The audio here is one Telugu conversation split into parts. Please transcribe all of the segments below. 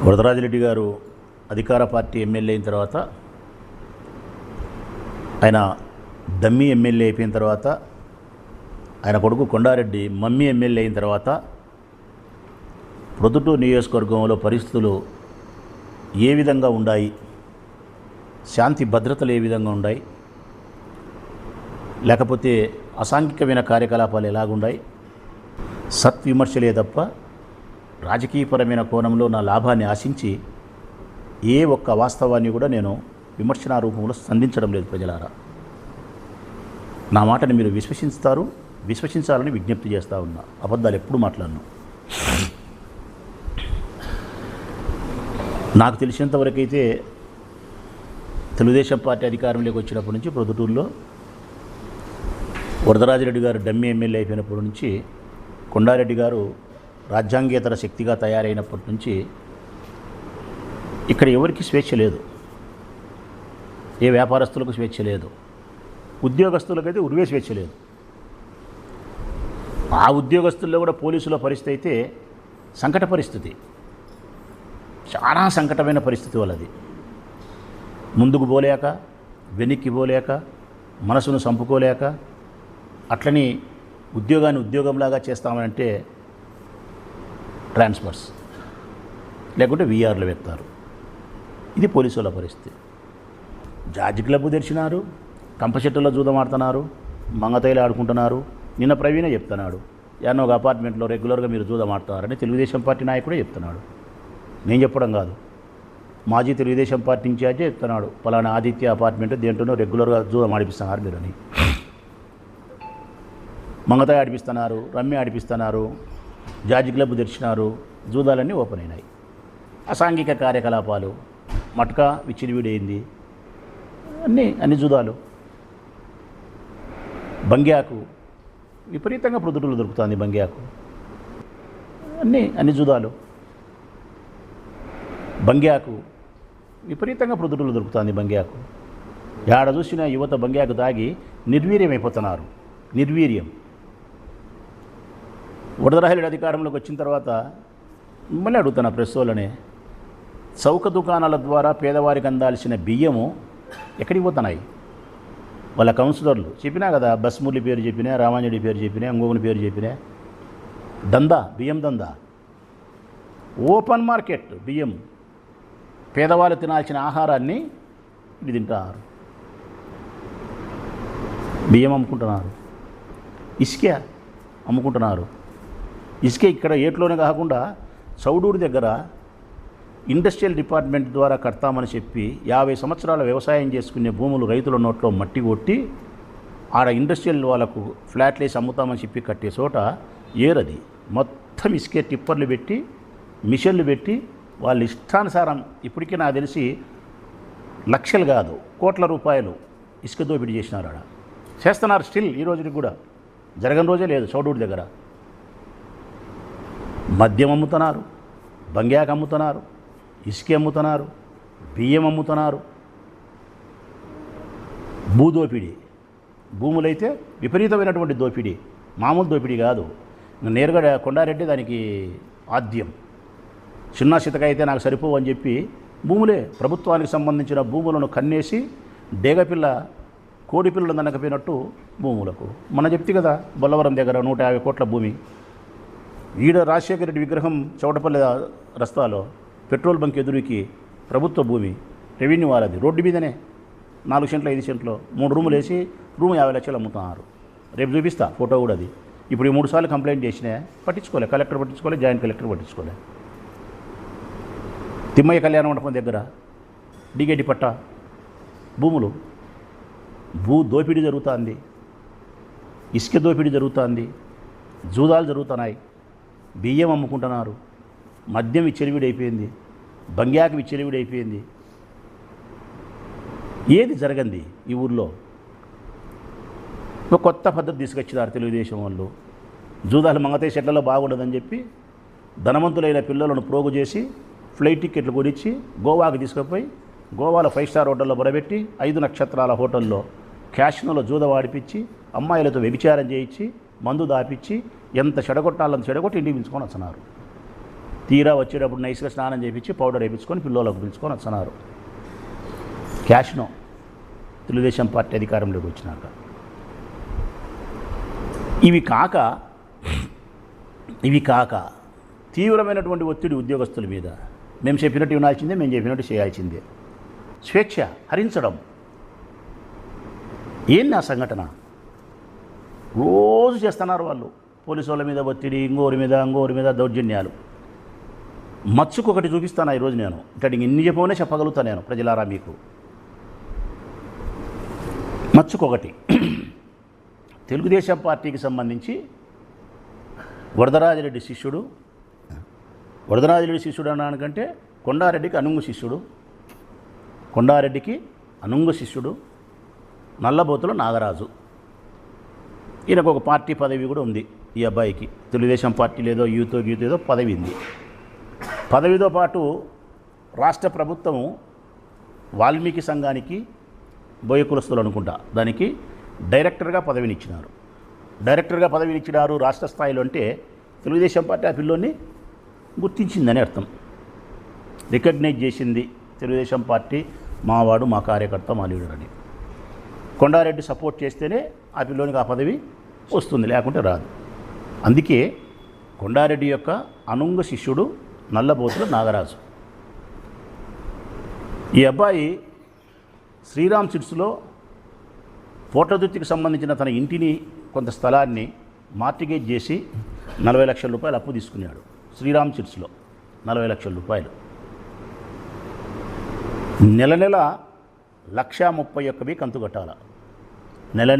వరదరాజిరెడ్డి గారు అధికార పార్టీ ఎమ్మెల్యే అయిన తర్వాత, ఆయన దమ్మి ఎమ్మెల్యే అయిపోయిన తర్వాత, ఆయన కొడుకు కొండారెడ్డి మమ్మీ ఎమ్మెల్యే అయిన తర్వాత ప్రొద్దుటూరు నియోజకవర్గంలో పరిస్థితులు ఏ విధంగా ఉన్నాయి, శాంతి భద్రతలు ఏ విధంగా ఉన్నాయి, లేకపోతే అసాంఘికమైన కార్యకలాపాలు ఎలాగున్నాయి, సత్విమర్శలే తప్ప రాజకీయపరమైన కోణంలో నా లాభాన్ని ఆశించి ఏ ఒక్క వాస్తవాన్ని కూడా నేను విమర్శనా రూపంలో స్పందించడం లేదు. ప్రజలారా, నా మాటని మీరు విశ్వసించాలని విజ్ఞప్తి చేస్తూ ఉన్నా. అబద్ధాలు ఎప్పుడు మాట్లాడను. నాకు తెలిసినంతవరకైతే తెలుగుదేశం పార్టీ అధికారంలోకి వచ్చినప్పటి నుంచి ప్రొద్దుటూరులో వరదరాజిరెడ్డి గారు డమ్మి ఎమ్మెల్యే అయిపోయినప్పటి నుంచి, కొండారెడ్డి గారు రాజ్యాంగేతర శక్తిగా తయారైనప్పటి నుంచి ఇక్కడ ఎవరికి స్వేచ్ఛ లేదు. ఏ వ్యాపారస్తులకు స్వేచ్ఛ లేదు, ఉద్యోగస్తులకైతే ఉరివే స్వేచ్ఛ లేదు. ఆ ఉద్యోగస్తుల్లో కూడా పోలీసుల పరిస్థితి అయితే సంకట పరిస్థితి, చాలా సంకటమైన పరిస్థితి వాళ్ళది. ముందుకు పోలేక, వెనక్కి పోలేక, మనసును చంపుకోలేక, అట్లని ఉద్యోగాన్ని ఉద్యోగంలాగా చేస్తామంటే ట్రాన్స్ఫర్స్, లేకుంటే వీఆర్లు పెడతారు. ఇది పోలీసుల పరిస్థితి. జార్జ్ క్లబ్ తెరిచినారు, కంపచెట్టులో జూదం ఆడుతున్నారు, మంగతైలు ఆడుకుంటున్నారు. నిన్న ప్రవీణే చెప్తున్నాడు, యానో ఒక అపార్ట్మెంట్లో రెగ్యులర్గా మీరు జూదం ఆడుతున్నారని తెలుగుదేశం పార్టీ నాయకుడే చెప్తున్నాడు. నేను చెప్పడం కాదు, మాజీ తెలుగుదేశం పార్టీ ఇన్ఛార్జే చెప్తున్నాడు, పలానా ఆదిత్య అపార్ట్మెంట్ దేంట్లోనో రెగ్యులర్గా జూదం ఆడిపిస్తున్నారు మీరని. మంగతాయి ఆడిపిస్తున్నారు, రమ్మి ఆడిపిస్తున్నారు, జార్జ్ క్లబ్ తెరిచినారు, జూదాలన్నీ ఓపెన్ అయినాయి. అసాంఘిక కార్యకలాపాలు, మట్కా విచ్చిడివిడైంది, అన్ని జూదాలు. బంగ్యాకు విపరీతంగా ప్రొద్దుటూరులో దొరుకుతుంది. బంగ్యాకు అన్ని జూదాలు. బంగ్యాకు విపరీతంగా ప్రొద్దుటూరులో దొరుకుతుంది. బంగ్యాకు ఏడ చూసిన యువత బంగ్యాకు తాగి నిర్వీర్యం అయిపోతున్నారు. నిర్వీర్యం. వరదరాజిరెడ్డి అధికారంలోకి వచ్చిన తర్వాత మిమ్మల్ని అడుగుతున్నా, ప్రెస్ వాళ్ళనే, చౌక దుకాణాల ద్వారా పేదవారికి అందాల్సిన బియ్యము ఎక్కడికి పోతున్నాయి? వాళ్ళ కౌన్సిలర్లు చెప్పినా కదా, బస్మురళి పేరు చెప్పినా, రామాంజడి పేరు చెప్పినా, ఇంకొకని పేరు చెప్పినా, బియ్యం దందా, ఓపెన్ మార్కెట్ బియ్యం. పేదవాళ్ళు తినాల్సిన ఆహారాన్ని ఇది తింటారు. బియ్యం అమ్ముకుంటున్నారు, ఇసుక అమ్ముకుంటున్నారు. ఇసుక ఇక్కడ ఏట్లోనే కాకుండా చౌడూరు దగ్గర ఇండస్ట్రియల్ డిపార్ట్మెంట్ ద్వారా కడతామని చెప్పి 50 సంవత్సరాల వ్యవసాయం చేసుకునే భూములు రైతుల నోట్లో మట్టి కొట్టి ఆడ ఇండస్ట్రియల్ వాళ్ళకు ఫ్లాట్లు వేసి అమ్ముతామని చెప్పి కట్టే చోట ఏరది మొత్తం ఇసుకే టిప్పర్లు పెట్టి, మిషన్లు పెట్టి వాళ్ళ ఇష్టానుసారం ఇప్పటికీ నాకు తెలిసి లక్షలు కాదు కోట్ల రూపాయలు ఇసుక దోపిడీ చేసినారు. ఆడ చేస్తున్నారు స్టిల్. ఈ రోజుకి కూడా జరగని రోజే లేదు. చౌడూరు దగ్గర మద్యం అమ్ముతున్నారు, బంగ్యాకు అమ్ముతున్నారు, ఇసుక అమ్ముతున్నారు, బియ్యం అమ్ముతున్నారు. భూదోపిడీ, భూములైతే విపరీతమైనటువంటి దోపిడీ, మామూలు దోపిడీ కాదు. నేరుగా కొండారెడ్డి దానికి ఆద్యం. చిన్న చితక అయితే నాకు సరిపోవు అని చెప్పి భూములే, ప్రభుత్వానికి సంబంధించిన భూములను కన్నేసి డేగపిల్ల కోడిపిల్లలు దనకపోయినట్టు భూములకు. మన చెప్తే కదా, బొల్లవరం దగ్గర 150 కోట్ల భూమి. ఈడ రాజశేఖర రెడ్డి విగ్రహం చౌటపల్లి రస్తాలో పెట్రోల్ బంక్ ఎదురుకి ప్రభుత్వ భూమి, రెవెన్యూ వాళ్ళది. రోడ్డు మీదనే 4 సెంట్లు 5 సెంట్లు 3 రూములు వేసి రూమ్ 50 లక్షలు అమ్ముతున్నారు. రేపు చూపిస్తా ఫోటో కూడా. అది ఇప్పుడు 3 సార్లు కంప్లైంట్ చేసినా పట్టించుకోలే, కలెక్టర్ పట్టించుకోలే, జాయింట్ కలెక్టర్ పట్టించుకోలే. తిమ్మయ్య కళ్యాణ మండపం దగ్గర డిగేటి పట్ట భూములు, భూ దోపిడీ జరుగుతుంది, ఇసుక దోపిడీ జరుగుతుంది, జూదాలు జరుగుతున్నాయి, బియ్యం అమ్ముకుంటున్నారు, మద్యం విచ్చలవిడైపోయింది, బంగ్యాకు విచ్చలవిడైపోయింది. ఏది జరగంది ఈ ఊర్లో? ఒక కొత్త పద్ధతి తీసుకొచ్చినారు తెలుగుదేశం వాళ్ళు. జూదాలు మంగతాయి షెడ్లలో బాగుండదని చెప్పి ధనవంతులైన పిల్లలను ప్రోగు చేసి ఫ్లైట్ టికెట్లు కొనిచ్చి గోవాకి తీసుకుపోయి గోవాలో 5 స్టార్ హోటల్లో బరబెట్టి 5 నక్షత్రాల హోటల్లో క్యాషినోలో జూదం ఆడిపించి అమ్మాయిలతో వ్యభిచారం చేయించి మందు దాపిచ్చి ఎంత చెడగొట్టాలని చెడగొట్టి ఇంటికి పిలుచుకొని వస్తున్నారు. తీరా వచ్చేటప్పుడు నైస్గా స్నానం చేయించి పౌడర్ వేయించుకొని పిల్లలకు పిలుచుకొని వస్తున్నారు. క్యాష్నో తెలుగుదేశం పార్టీ అధికారంలోకి వచ్చినాక. ఇవి కాక తీవ్రమైనటువంటి ఒత్తిడి ఉద్యోగస్తుల మీద. మేము చెప్పినట్టు వినాల్సిందే, మేము చెప్పినట్టు చేయాల్సిందే. స్వేచ్ఛ హరించడం. ఏంది ఆ సంఘటన? రోజు చేస్తున్నారు వాళ్ళు. పోలీసు వాళ్ళ మీద ఒత్తిడి, ఇంకోరి మీద దౌర్జన్యాలు. మచ్చుకు ఒకటి చూపిస్తాను ఈరోజు నేను. ఇక్కడికి ఇన్ని చెప్పనే చెప్పగలుగుతాను నేను ప్రజలారా మీకు. మచ్చుకొకటి తెలుగుదేశం పార్టీకి సంబంధించి వరదరాజిరెడ్డి శిష్యుడు అనడానికంటే కొండారెడ్డికి అనుంగు శిష్యుడు నల్లబోతుల నాగరాజు. ఈయనకు ఒక పార్టీ పదవి కూడా ఉంది ఈ అబ్బాయికి. తెలుగుదేశం పార్టీ లేదో యూత్ ఏదో పదవి ఉంది. పదవితో పాటు రాష్ట్ర ప్రభుత్వము వాల్మీకి సంఘానికి బోయ కులస్తులు అనుకుంటా దానికి డైరెక్టర్గా పదవినిచ్చినారు రాష్ట్ర స్థాయిలో. అంటే తెలుగుదేశం పార్టీ ఆ పిల్లోని గుర్తించిందని అర్థం, రికగ్నైజ్ చేసింది. తెలుగుదేశం పార్టీ మావాడు, మా కార్యకర్త, మా లీడర్ అని. కొండారెడ్డి సపోర్ట్ చేస్తేనే ఆ పిల్లోనికి ఆ పదవి వస్తుంది, లేకుంటే రాదు. అందుకే కొండారెడ్డి యొక్క అనుంగ శిష్యుడు నల్లబోతుల నాగరాజు. ఈ అబ్బాయి శ్రీరామ్ సిట్స్లో పోట్లదుర్తికి సంబంధించిన తన ఇంటిని, కొంత స్థలాన్ని మార్టిగేజ్ చేసి 40 లక్షల రూపాయలు అప్పు తీసుకున్నాడు. శ్రీరామ్ సిట్స్లో 40 లక్షల రూపాయలు. నెల 1,31,000 కంతు కట్టాల. నెల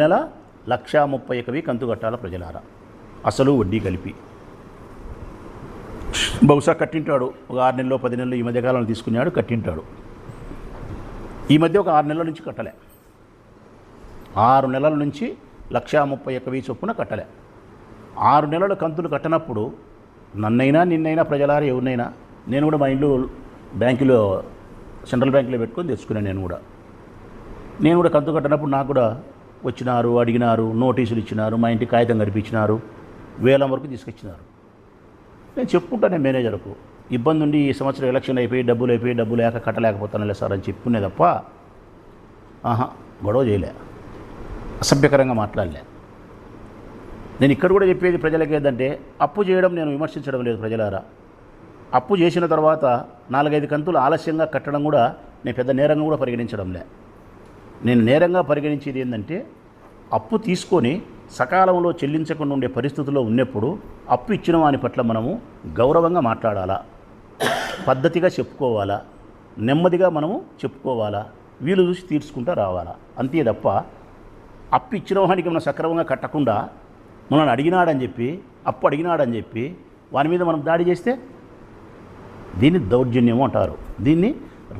1,31,000 కంతు కట్టాల ప్రజలారా, అసలు వడ్డీ కలిపి. బహుశా కట్టింటాడు ఒక 6 నెలలో 10 నెలలు ఈ మధ్యకాలంలో తీసుకున్నాడు, కట్టింటాడు. ఈ మధ్య ఒక 6 నెలల నుంచి కట్టలే. 6 నెలల నుంచి 1,31,000 చొప్పున కట్టలే. 6 నెలల కంతులు కట్టనప్పుడు నన్నైనా నిన్నైనా ప్రజలారా ఎవరినైనా, నేను కూడా మా ఇల్లు బ్యాంకులో, సెంట్రల్ బ్యాంకులో పెట్టుకొని తెచ్చుకున్నాను. నేను కూడా కంతు కట్టినప్పుడు నాకు కూడా వచ్చినారు, అడిగినారు, నోటీసులు ఇచ్చినారు, మా ఇంటికి కాగితం కనిపించినారు, 1000 వరకు తీసుకొచ్చినారు. నేను చెప్పుకుంటాను మేనేజర్కు, ఇబ్బంది ఉండి ఈ సంవత్సరం ఎలక్షన్ అయిపోయి డబ్బు లేక కట్టలేకపోతానులే సార్ అని చెప్పుకునే తప్ప గొడవ చేయలే, అసభ్యకరంగా మాట్లాడలే. నేను ఇక్కడ కూడా చెప్పేది ప్రజలకి ఏంటంటే, అప్పు చేయడం నేను విమర్శించడం లేదు ప్రజలారా. అప్పు చేసిన తర్వాత 4-5 కంతులు ఆలస్యంగా కట్టడం కూడా నేను పెద్ద నేరంగా కూడా పరిగణించడంలే. నేను నేరంగా పరిగణించేది ఏంటంటే, అప్పు తీసుకొని సకాలంలో చెల్లించకుండా ఉండే పరిస్థితుల్లో ఉన్నప్పుడు అప్పు ఇచ్చిన వాని పట్ల మనము గౌరవంగా మాట్లాడాలా, పద్ధతిగా చెప్పుకోవాలా, నెమ్మదిగా మనము చెప్పుకోవాలా, వీలు చూసి తీర్చుకుంటూ రావాలా. అంతే తప్ప అప్పు ఇచ్చిన వానికి మనం సక్రమంగా కట్టకుండా మనల్ని అప్పు అడిగినాడని చెప్పి వాని మీద మనం దాడి చేస్తే దీన్ని దౌర్జన్యము అంటారు, దీన్ని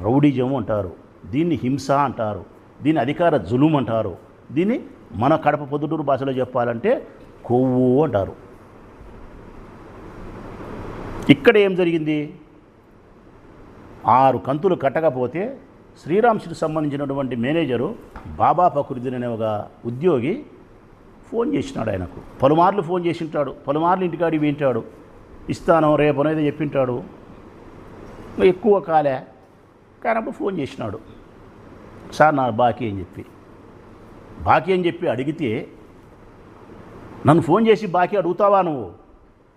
రౌడీజము అంటారు, దీన్ని హింస అంటారు, దీన్ని అధికార జులుం అంటారు, దీన్ని మన కడప పొద్దుటూరు భాషలో చెప్పాలంటే కొవ్వు అంటారు. ఇక్కడ ఏం జరిగింది? 6 కంతులు కట్టకపోతే శ్రీరామ్ సిట్కి సంబంధించినటువంటి మేనేజరు బాబా ఫక్రుద్దీన్ అనే ఒక ఉద్యోగి ఫోన్ చేసినాడు. ఆయనకు పలుమార్లు ఫోన్ చేసి ఉంటాడు, పలుమార్లు ఇంటికాడికి వింటాడు, ఇస్తాను రేపు అనేది చెప్పింటాడు. ఎక్కువ కాలే కానప్పుడు ఫోన్ చేసినాడు, సార్ నా బాకీ అని చెప్పి అడిగితే, నన్ను ఫోన్ చేసి బాకీ అడుగుతావా నువ్వు?